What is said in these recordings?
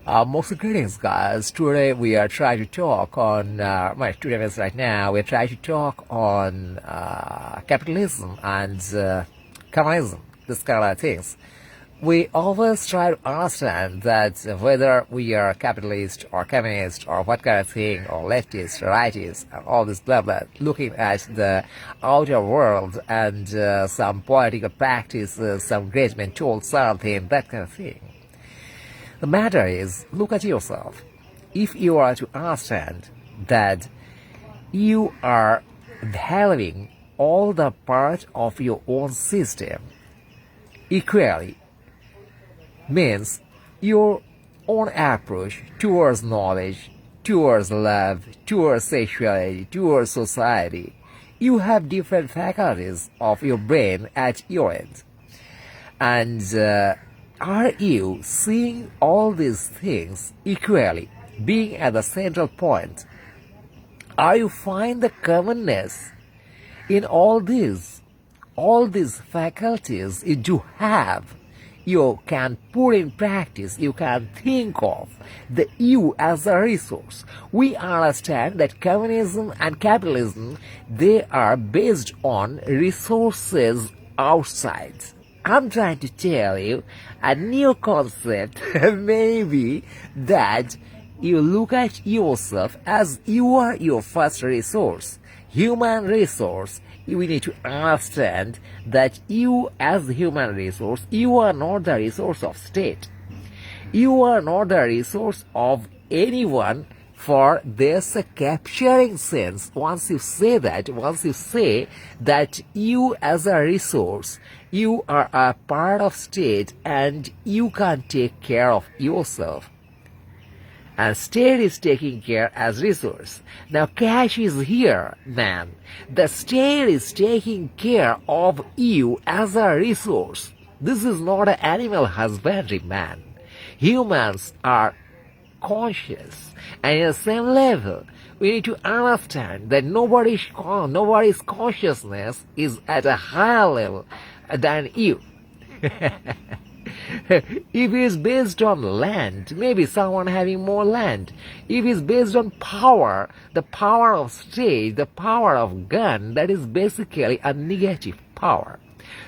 Greetings, guys. Today we are trying to talk on, today means right now, we're trying to talk on capitalism and communism, this kind of things. We always try to understand that whether we are capitalist or communist or what kind of thing, or leftist, rightist, and all this blah blah, looking at the outer world and some political practices, some great men told something, that kind of thing. The matter is, look at yourself. If you are to understand that you are valuing all the part of your own system equally, means your own approach towards knowledge, towards love, towards sexuality, towards society, you have different faculties of your brain at your end. And are you seeing all these things equally, being at the central point? Are you find the commonness in all these faculties you do have? You can put in practice, you can think of the you as a resource. We understand that communism and capitalism, they are based on resources outside. I'm trying to tell you a new concept, maybe, that you look at yourself as you are your first resource, human resource. We need to understand that you as human resource, you are not the resource of state. You are not the resource of anyone for this capturing sense. Once you say that you as a resource, you are a part of state and you can take care of yourself. And state is taking care as resource. Now cash is here, man. The state is taking care of you as a resource. This is not an animal husbandry, man. Humans are conscious, and at the same level, we need to understand that nobody's consciousness is at a higher level than you. If it is based on land, maybe someone having more land. If it is based on power, the power of state, the power of gun, that is basically a negative power.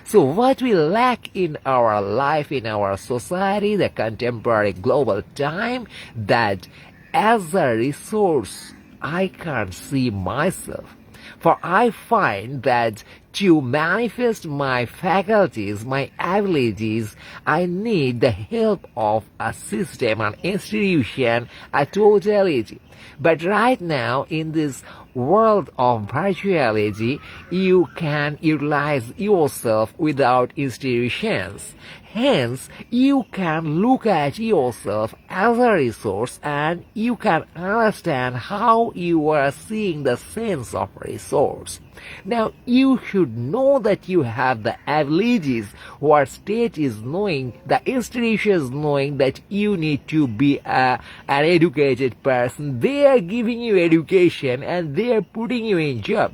So what we lack in our life, in our society, the contemporary global time, that as a resource, I can't see myself. For I find that to manifest my faculties, my abilities, I need the help of a system, an institution, a totality. But right now, in this world of virtuality, you can utilize yourself without institutions. Hence, you can look at yourself as a resource and you can understand how you are seeing the sense of resource. Now, you should know that you have the abilities, what state is knowing, the institution is knowing that you need to be an educated person. They are giving you education and they are putting you in job.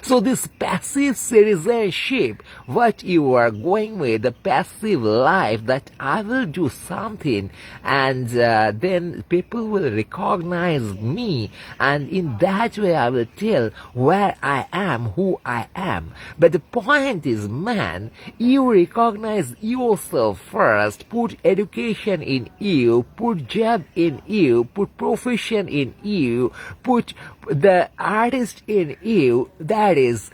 So this passive citizenship, what you are going with, the passive life, that I will do something and then people will recognize me, and in that way I will tell where I am, who I am. But the point is, man, you recognize yourself first, put education in you, put job in you, put profession in you, put the artist in you, that is,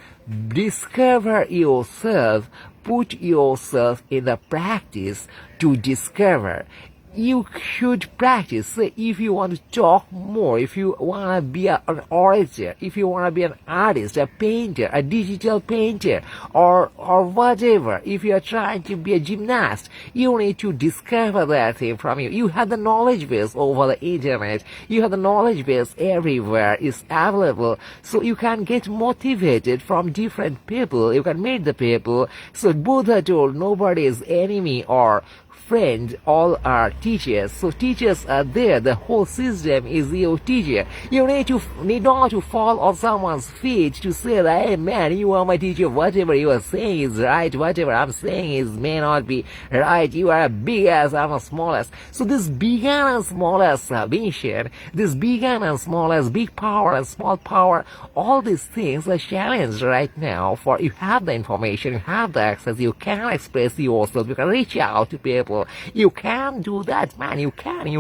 discover yourself, put yourself in the practice to discover. You should practice. Say, if you want to talk more, if you want to be an orator, if you want to be an artist, a painter, a digital painter, or whatever, if you are trying to be a gymnast, you need to discover that thing from you. You have the knowledge base over the internet. You have the knowledge base everywhere. It's available. So you can get motivated from different people. You can meet the people. So Buddha told nobody is enemy or friend, all are teachers. So teachers are there. The whole system is your teacher. You need not to fall on someone's feet to say that, hey man, you are my teacher. Whatever you are saying is right. Whatever I'm saying is may not be right. You are a big ass, I'm a small ass. So this big and small ass submission, this big and small ass, big power and small power, all these things are challenged right now. For you have the information, you have the access, you can express yourself, you can reach out to people. You can do that, man. You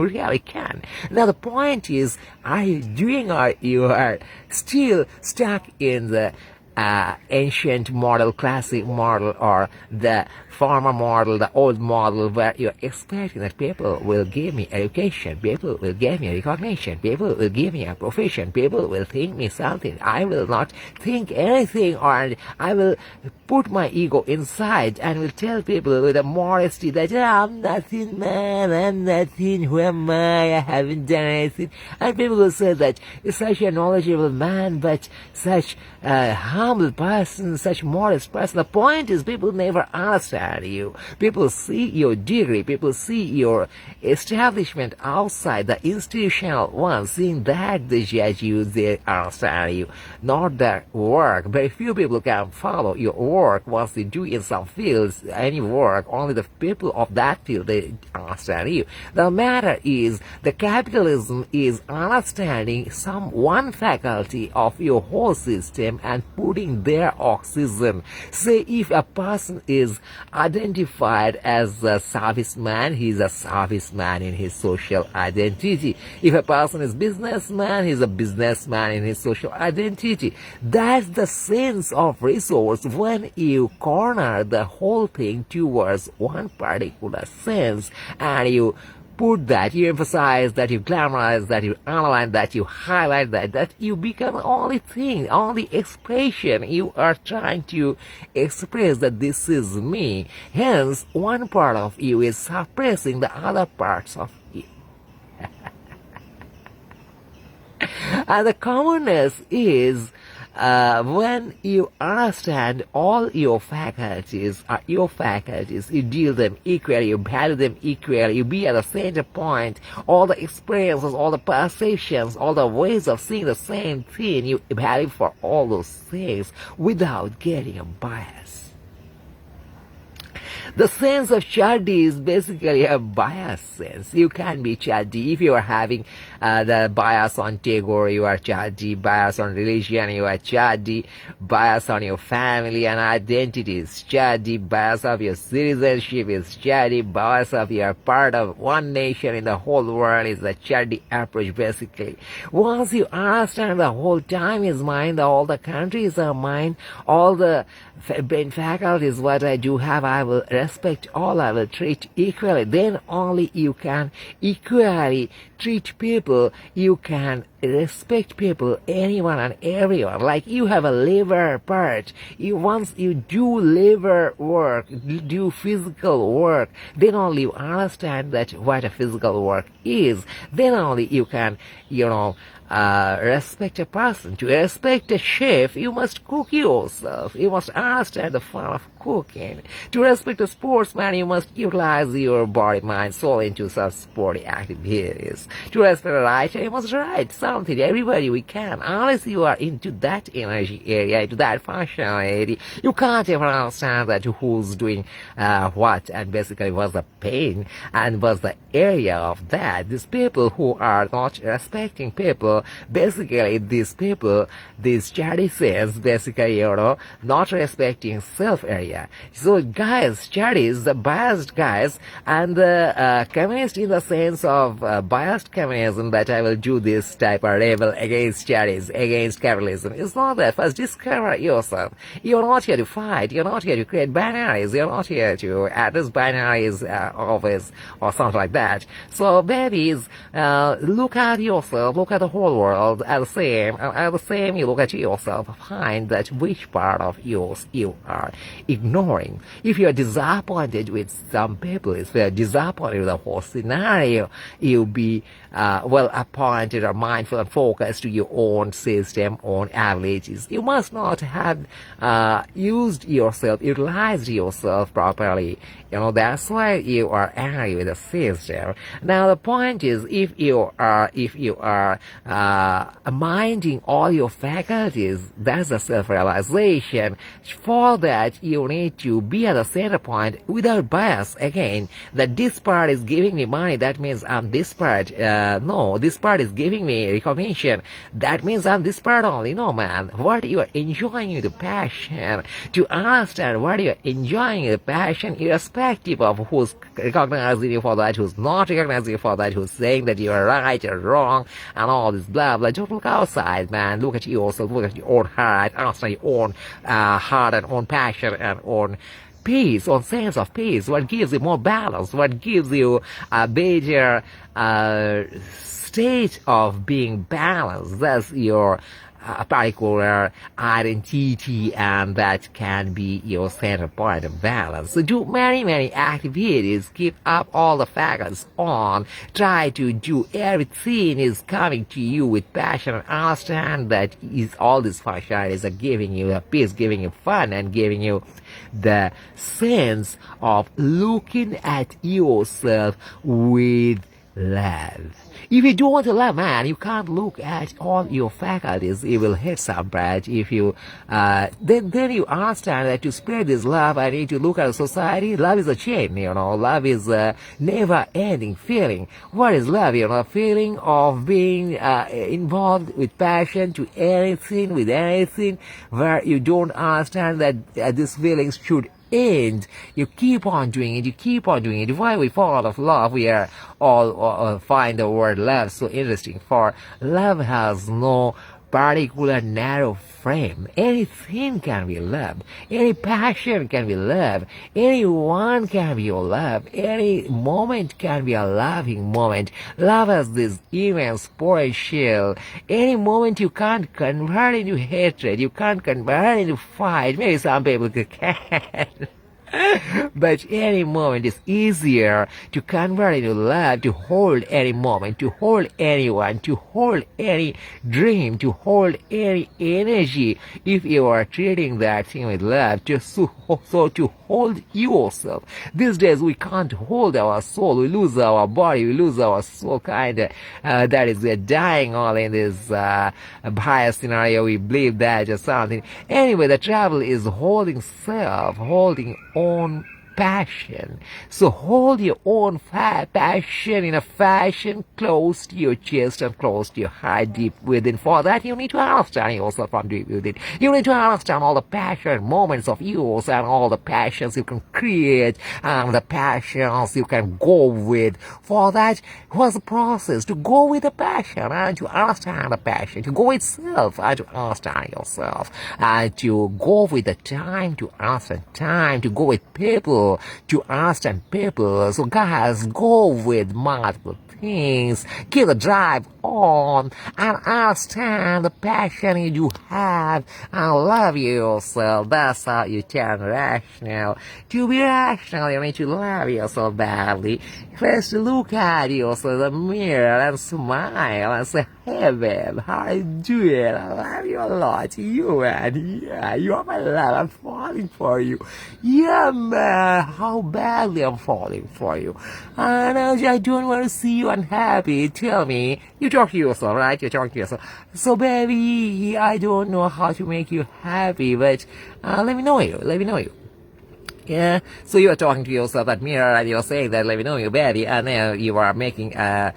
really can. Now the point is, are you doing, or you are still stuck in the ancient model, classic model, or the former model, the old model, where you're expecting that people will give me education, people will give me recognition, people will give me a profession, people will think me something. I will not think anything, or I will put my ego inside and will tell people with a modesty that I'm nothing, man, I'm nothing, who am I haven't done anything. And people will say that you're such a knowledgeable man, but such a humble person, such modest person. The point is, people never understand you. People see your degree, people see your establishment outside, the institutional one, seeing that they judge you, they understand you, not the work. Very few people can follow your work once you do in some fields, any work, only the people of that field, they understand you. The matter is, the capitalism is understanding some one faculty of your whole system and putting their oxygen. Say if a person is identified as a serviceman, he is a serviceman in his social identity. If a person is businessman, he is a businessman in his social identity. That's the sense of resource when you corner the whole thing towards one particular sense, and you put that, you emphasize that, you glamorize that, you underline that, you highlight that you become the only thing, only expression. You are trying to express that this is me. Hence, one part of you is suppressing the other parts of you. And the commonness is when you understand all your faculties are your faculties, you deal them equally, you value them equally, you be at the center point, all the experiences, all the perceptions, all the ways of seeing the same thing, you value for all those things without getting a bias. The sense of chaddi is basically a bias sense. You can be chaddi if you are having the bias on Tagore, you are chaddi, bias on religion, you are chaddi, bias on your family and identity is chaddi, bias of your citizenship is chaddi, bias of your part of one nation in the whole world is the chaddi approach basically. Once you understand the whole time is mine, all the countries are mine, all the brain faculties what I do have, I will respect all, I will treat equally, then only you can equally treat people, you can respect people, anyone and everyone. Like you have a liver part, once you do liver work, do physical work, then only you understand that what a physical work is, then only you can, respect a person. To respect a chef, you must cook yourself. You must understand the fun of cooking. To respect a sportsman, you must utilize your body, mind, soul into such sporty activities. To respect a writer, you must write something. Everybody we can. Unless you are into that energy area, into that functionality, you can't ever understand that who's doing what, and basically what's the pain and what's the area of that. These people who are not respecting people, basically these people, these Chaddians, basically, not respecting self area. So guys, Chaddis, the biased guys, and the communist in the sense of biased communism, that I will do this type of rebel against Chaddis, against capitalism. It's not that. First discover yourself. You're not here to fight, you're not here to create binaries, you're not here to address binaries always, or something like that. So babies, look at yourself, look at the whole world at the same you look at yourself, find that which part of yours you are ignoring. If you are disappointed with some people, if you are disappointed with the whole scenario, you'll be well appointed or mindful and focused to your own system, own abilities. You must not have utilized yourself properly That's why you are angry with the system. Now the point is, if you are minding all your faculties, that's the self-realization. For that, you need to be at the center point without bias. Again, that this part is giving me money, that means I'm this part. No, this part is giving me recognition, that means I'm this part only. No, man. What you are enjoying is the passion. To understand what you are enjoying is the passion, irrespective of who's recognizing you for that, who's not recognizing you for that, who's saying that you are right or wrong, and all this blah blah. Don't look outside, man. Look at yourself. Look at your own heart. Understand your own heart and own passion and own peace, own sense of peace. What gives you more balance? What gives you a better state of being balanced? That's your particular identity, and that can be your center point of balance. So do many activities, keep up all the factors on, try to do everything is coming to you with passion, and understand that is all these functionalities are giving you a peace, giving you fun, and giving you the sense of looking at yourself with love. If you don't want to love, man, you can't look at all your faculties. You will hit some bad. If you then you understand that to spread this love, I need to look at society. Love is a chain, Love is a never-ending feeling. What is love? A feeling of being involved with passion to anything, with anything, where you don't understand that these feelings should end. You keep on doing it. You keep on doing it. Why we fall out of love? We are all find the word love so interesting. For love has no particular narrow frame. Anything can be loved. Any passion can be loved. Anyone can be your love. Any moment can be a loving moment. Love has this immense potential. Any moment you can't convert into hatred. You can't convert into fight. Maybe some people can. But any moment is easier to convert into love, to hold any moment, to hold anyone, to hold any dream, to hold any energy. If you are treating that thing with love, so to hold yourself. These days we can't hold our soul. We lose our body. We lose our soul. That is, we're dying all in this bias scenario. We believe that or something. Anyway, the trouble is holding self, holding own passion. So hold your own passion in a fashion close to your chest and close to your heart, deep within. For that, you need to understand yourself from deep within. You need to understand all the passion moments of yours and all the passions you can create and the passions you can go with. For that, what's the process? To go with the passion and to understand the passion, to go with self and to understand yourself, and to go with the time, to understand time, to go with people, to understand people. So guys, go with multiple things, keep the drive on, and understand the passion you have, and love yourself. That's how you turn rational. To be rational, you need to love yourself badly. First, look at yourself in the mirror and smile and say, "Hey babe, how you doing? I love you a lot. You, man, yeah, you are my love. I'm falling for you. Yeah, man, how badly I'm falling for you. And I don't want to see you unhappy. Tell me." You talk to yourself, right? You talk to yourself. "So, baby, I don't know how to make you happy, but let me know you. Let me know you." Yeah, so you are talking to yourself at mirror and you're saying that, "Let me know you, baby," and then you are making a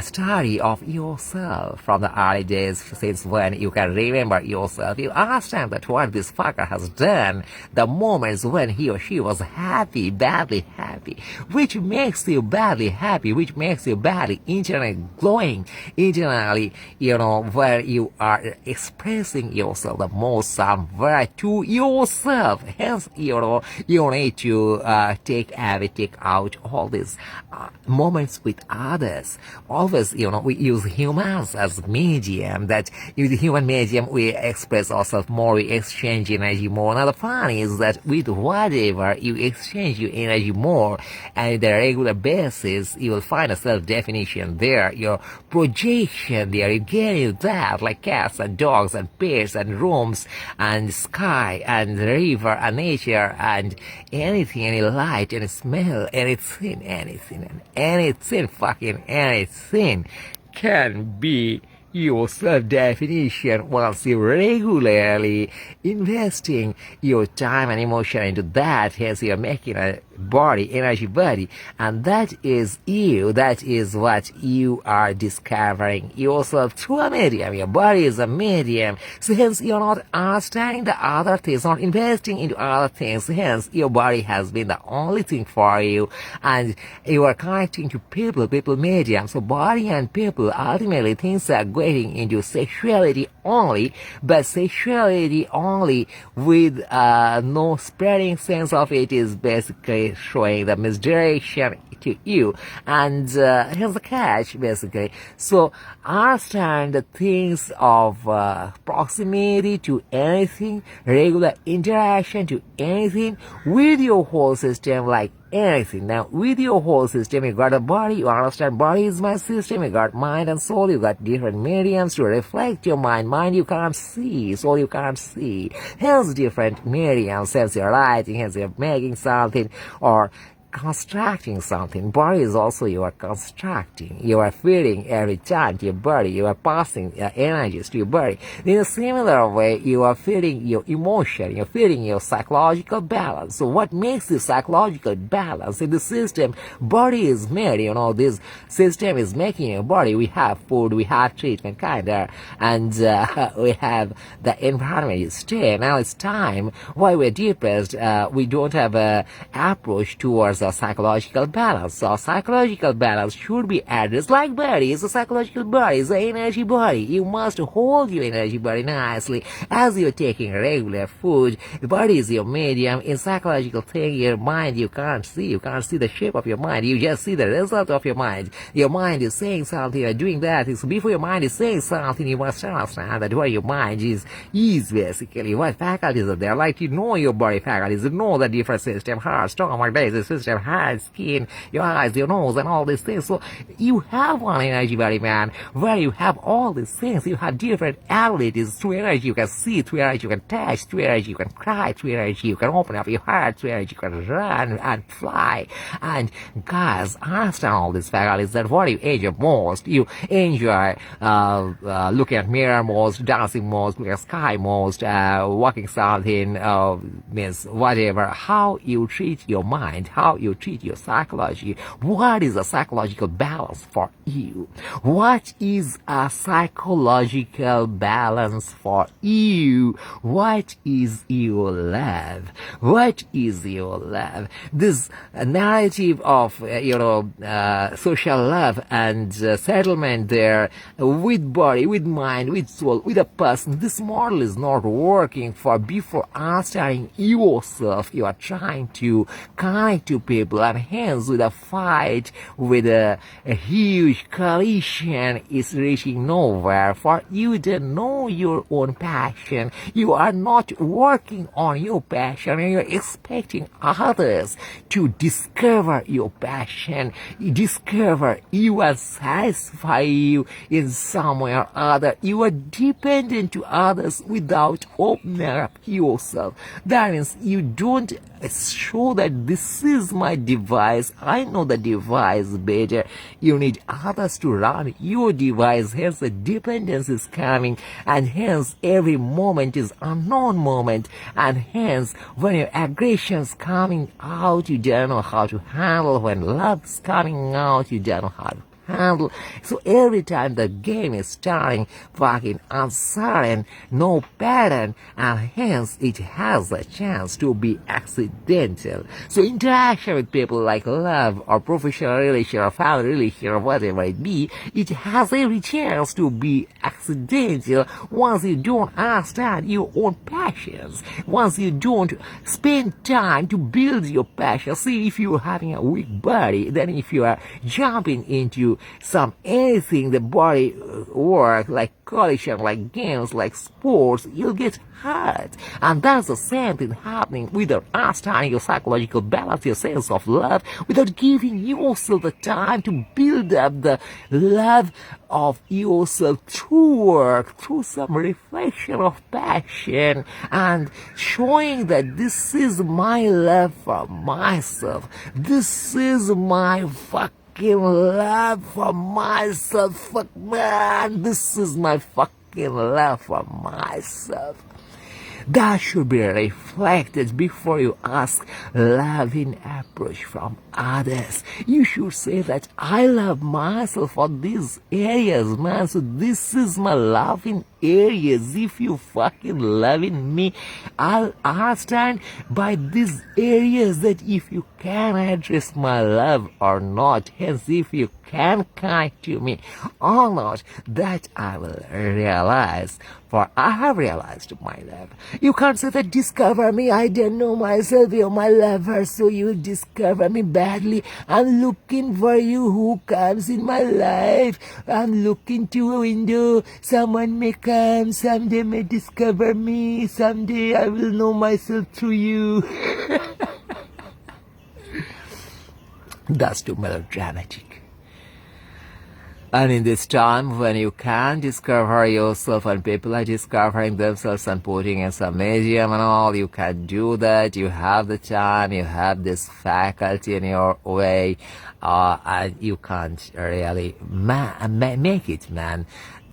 study of yourself from the early days, since when you can remember yourself. You understand that what this fucker has done, the moments when he or she was happy, badly happy, which makes you badly happy, which makes you badly internally glowing, internally, where you are expressing yourself the most somewhere to yourself. Hence, you need to take out all these moments with others. Always, we use humans as medium. That with the human medium, we express ourselves more, we exchange energy more. Now, the fun is that with whatever you exchange your energy more, and on a regular basis, you will find a self-definition there, your projection there. You get that, like cats and dogs and pets and rooms and sky and river and nature and anything, any light, any smell, anything, fucking anything can be your self-definition once you regularly investing your time and emotion into that. Hence you're making a energy body, and that is you. That is what you are discovering yourself through a medium. Your body is a medium, so hence you're not understanding the other things, not investing into other things. Hence your body has been the only thing for you, and you are connecting to people medium. So body and people, ultimately things are going into sexuality only, but sexuality only with no spreading sense of it is basically showing the misdirection to you, and here's the catch basically. So understand the things of proximity to anything, regular interaction to anything with your whole system, like anything. Now with your whole system, you got a body, you understand body is my system, you got mind and soul, you got different mediums to reflect your mind you can't see, soul you can't see, hence different mediums, hence you're writing, hence you're making something or constructing something. Body is also you are constructing, you are feeding every time to your body, you are passing energies to your body. In a similar way, you are feeding your emotion, you're feeding your psychological balance. So what makes this psychological balance in the system? Body is made, this system is making your body. We have food, we have treatment kinda, and we have the environment you stay. Now it's time, while we're depressed, we don't have a approach towards our psychological balance. So our psychological balance should be addressed like body. It's a psychological body, it's an energy body. You must hold your energy body nicely as you're taking regular food. The body is your medium. In psychological thing, your mind you can't see the shape of your mind, you just see the result of your mind. Your mind is saying something, you're doing that. So before your mind is saying something, you must understand that what your mind is basically what faculties are there. Like your body faculties, the different system, heart, stomach, digestive system, head, skin, your eyes, your nose, and all these things. So you have one energy body, man, where you have all these things. You have different abilities. Through energy you can see, through energy you can touch, through energy you can cry, through energy you can open up your heart, through energy you can run and fly. And guys, understand all these faculties, that what you enjoy most. You enjoy looking at mirror most, dancing most, looking at sky most, walking something, means whatever. How you treat your mind, how you treat your psychology. What is a psychological balance for you? What is a psychological balance for you? What is your love? What is your love? This narrative of social love and settlement there with body, with mind, with soul, with a person. This model is not working. For before understanding yourself, you are trying to connect to people, and hence with a fight, with a huge collision is reaching nowhere. For you don't know your own passion, you are not working on your passion, and you're expecting others to discover your passion, discover you and satisfy you in some way or other. You are dependent to others without opening up yourself. That means you don't show that this is my device, I know the device better. You need others to run your device, hence the dependence is coming, and hence every moment is unknown moment, and hence when your aggression's coming out, you don't know how to handle. When love's coming out, you don't know how to handle. So every time the game is starting fucking uncertain, no pattern, and hence it has a chance to be accidental. So interaction with people like love or professional relation or family relation or whatever it be, it has every chance to be accidental once you don't understand your own passions, once you don't spend time to build your passion. See, if you're having a weak body, then if you are jumping into some anything, the body work, like collision, like games, like sports, you'll get hurt. And that's the same thing happening without understanding your psychological balance, your sense of love, without giving yourself the time to build up the love of yourself through work, through some reflection of passion, and showing that this is my love for myself. This is my fucking love for myself. Fuck, man, this is my fucking love for myself. That should be reflected before you ask loving approach from others. You should say that I love myself for these areas, man. So this is my loving areas. If you fucking loving me, I'll understand by these areas that if you can address my love or not. Hence, if you can connect to me or not, that I will realize. For I have realized my love. You can't say that discover me, I don't know myself, you're my lover, so you discover me badly. I'm looking for you, who comes in my life. I'm looking to a window, someone may come, someday may discover me, someday I will know myself through you. That's too melodramatic. And in this time when you can discover yourself and people are discovering themselves and putting in some medium and all, you can do that. You have the time, you have this faculty in your way, and you can't really make it, man,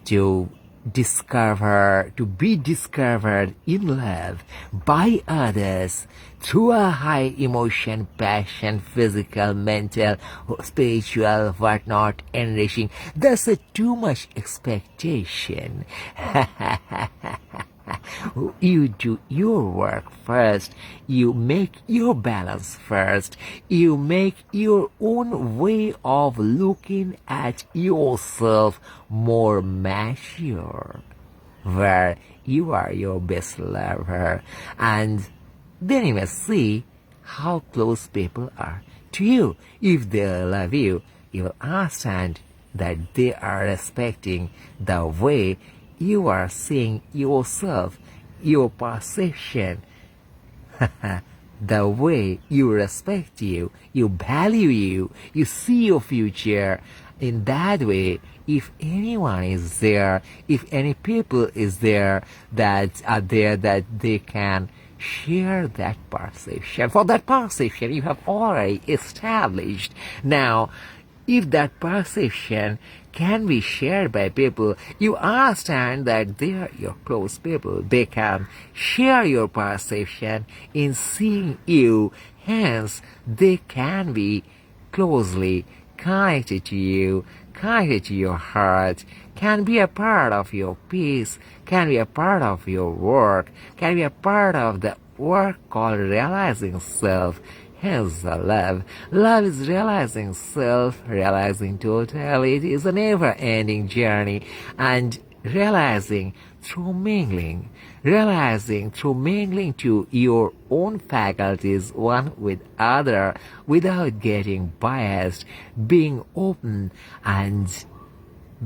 to be discovered in love by others through a high emotion, passion, physical, mental, spiritual, whatnot, enriching. That's too much expectation. You do your work first. You make your balance first. You make your own way of looking at yourself more mature, where you are your best lover. And then you must see how close people are to you. If they love you, you will understand that they are respecting the way you are seeing yourself, your perception, the way you respect you value you see your future. In that way, if anyone is there, if any people is there that are there that they can share that perception. For that perception, you have already established. Now, if that perception can be shared by people, you understand that they are your close people. They can share your perception in seeing you. Hence, they can be closely connected to you, connected to your heart, can be a part of your peace, can be a part of your work, can be a part of the work called realizing self. Hence the love. Love is realizing self, realizing totality. It is a never-ending journey, and realizing through mingling to your own faculties one with other without getting biased, being open and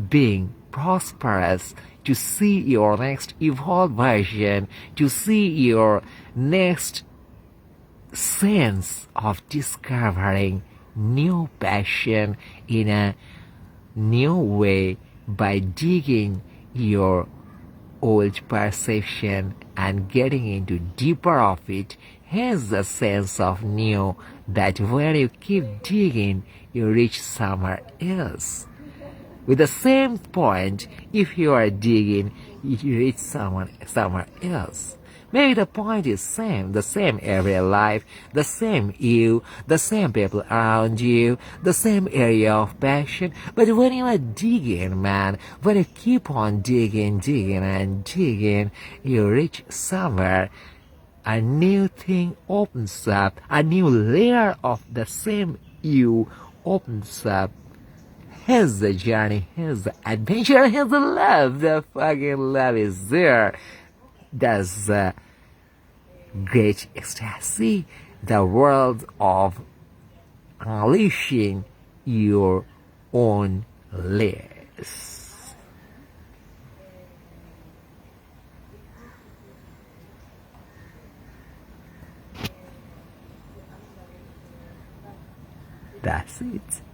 being prosperous, to see your next evolved version, to see your next sense of discovering new passion in a new way by digging your old perception and getting into deeper of it. Hence the sense of new, that when you keep digging, you reach somewhere else. With the same point, if you are digging, you reach somewhere else. Maybe the point is the same every life, the same you, the same people around you, the same area of passion. But when you are digging, man, when you keep on digging and digging, you reach somewhere. A new thing opens up, a new layer of the same you opens up. Here's the journey, here's the adventure, here's the love. The fucking love is there. That's great ecstasy, the world of unleashing your own less. That's it.